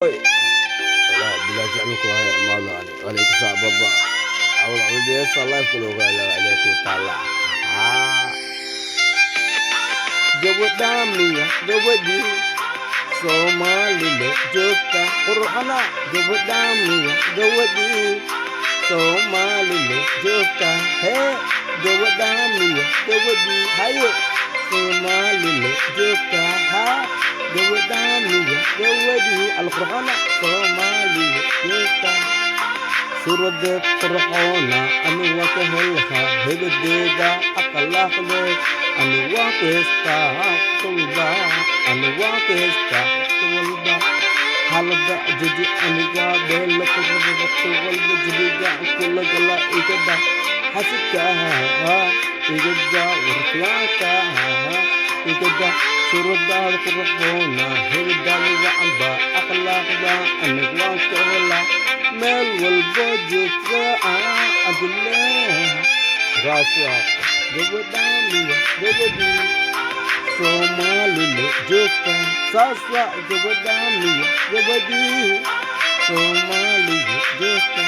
Oi, walahi billahi jecelku waye maadani alayka baba awal awaliyasa life kalo wala alayku taala gabadha gabadhi Soomaalida joogta qurxana gabadha gabadhi Soomaalida joogta hee gabadha gabadhi haye Soomaalida joogta ha gabadha gabadhi alqurxana Soomaalida joogta surade qurxona ani waka helha hebadeeda aqalaqde ani waka hesta tulba ani waka hesta tulba halada jadi aniga bella qurxada tulba jidiga kula gala igada hasika igada warfiaka igada surada qurxona hebedaliga amba aqalaqda ani waka hela meel walba joogta abdullah raaswa gabadhi Soomaalida joogta saaswa gabadhi Soomaalida joogta